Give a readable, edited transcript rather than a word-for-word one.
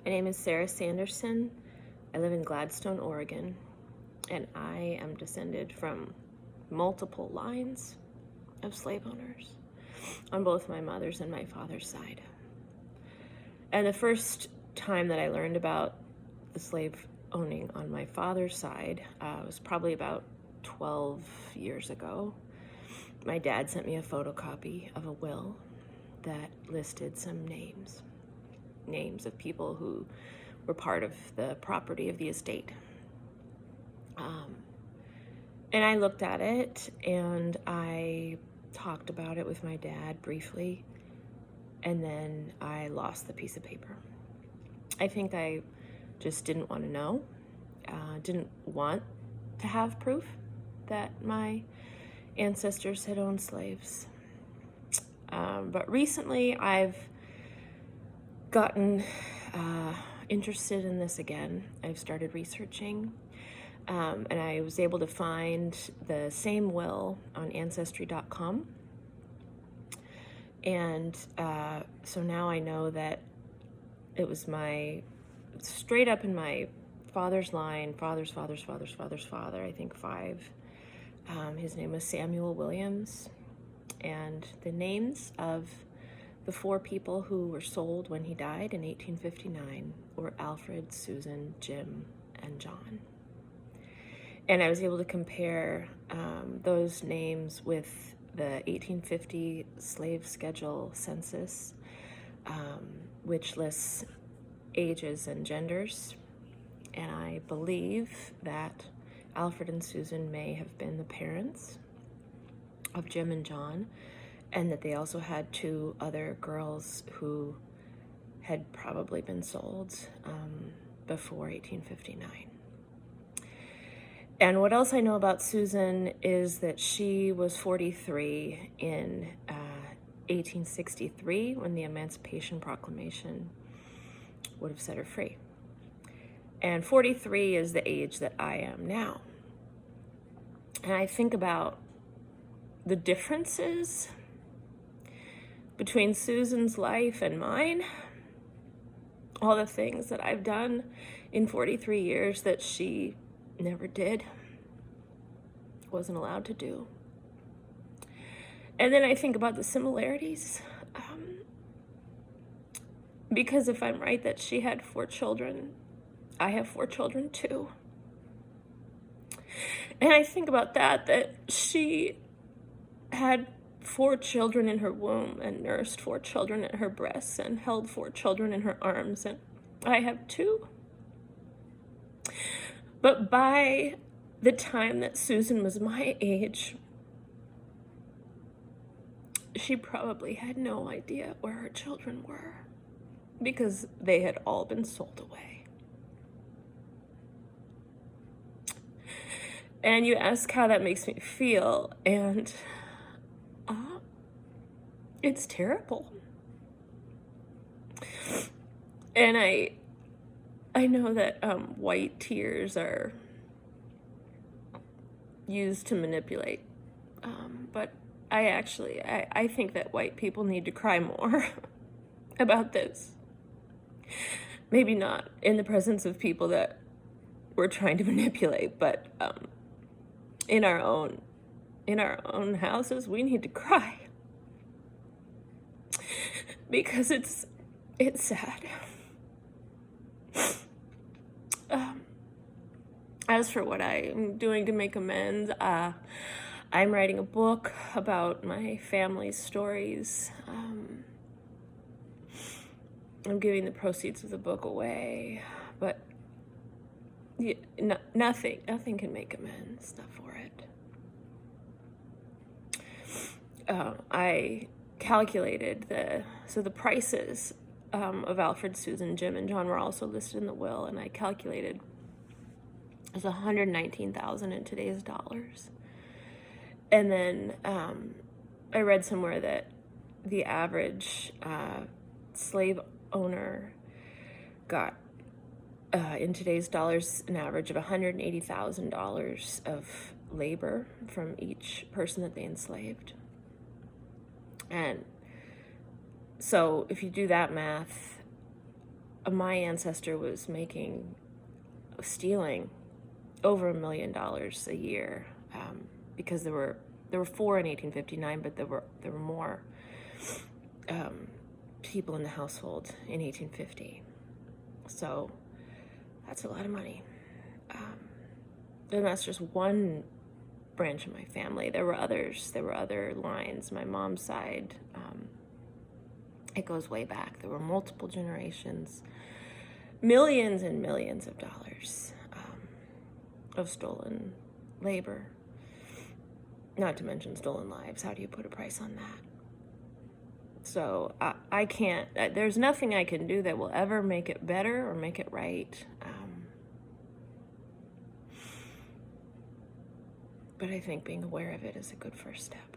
My name is Sarah Sanderson. I live in Gladstone, Oregon, and I am descended from multiple lines of slave owners on both my mother's and my father's side. And the first time that I learned about the slave owning on my father's side was probably about 12 years ago. My dad sent me a photocopy of a will that listed some names of people who were part of the property of the estate. And I looked at it and I talked about it with my dad briefly, and then I lost the piece of paper. I think I just didn't want to know, didn't want to have proof that my ancestors had owned slaves. But recently I've gotten interested in this again. I've started researching, and I was able to find the same will on Ancestry.com. And so now I know that it was straight up in my father's line, father, I think 5. His name was Samuel Williams. And the names of the 4 people who were sold when he died in 1859 were Alfred, Susan, Jim, and John. And I was able to compare those names with the 1850 slave schedule census, which lists ages and genders. And I believe that Alfred and Susan may have been the parents of Jim and John, and that they also had 2 other girls who had probably been sold before 1859. And what else I know about Susan is that she was 43 in 1863 when the Emancipation Proclamation would have set her free. And 43 is the age that I am now. And I think about the differences between Susan's life and mine, all the things that I've done in 43 years that she never did, wasn't allowed to do. And then I think about the similarities, because if I'm right that she had 4 children, I have 4 children too. And I think about that she had 4 children in her womb and nursed 4 children at her breasts and held 4 children in her arms, and I have 2. But by the time that Susan was my age, she probably had no idea where her children were, because they had all been sold away. And you ask how that makes me feel, and it's terrible. And I know that white tears are used to manipulate, but I think that white people need to cry more about this. Maybe not in the presence of people that we're trying to manipulate, but in our own houses, we need to cry, because it's sad. As for what I'm doing to make amends, I'm writing a book about my family's stories. I'm giving the proceeds of the book away, but nothing can make amends, not for it. I calculated the prices of Alfred, Susan, Jim, and John were also listed in the will, and I calculated it was $119,000 in today's dollars. And then I read somewhere that the average slave owner got in today's dollars an average of $180,000 of labor from each person that they enslaved. And so if you do that math, my ancestor was stealing over $1 million a year, because there were four in 1859, but there were more people in the household in 1850. So that's a lot of money. And that's just one branch of my family. There were others. There were other lines. My mom's side, it goes way back. There were multiple generations, millions and millions of dollars of stolen labor, not to mention stolen lives. How do you put a price on that? So I can't, there's nothing I can do that will ever make it better or make it right. But I think being aware of it is a good first step.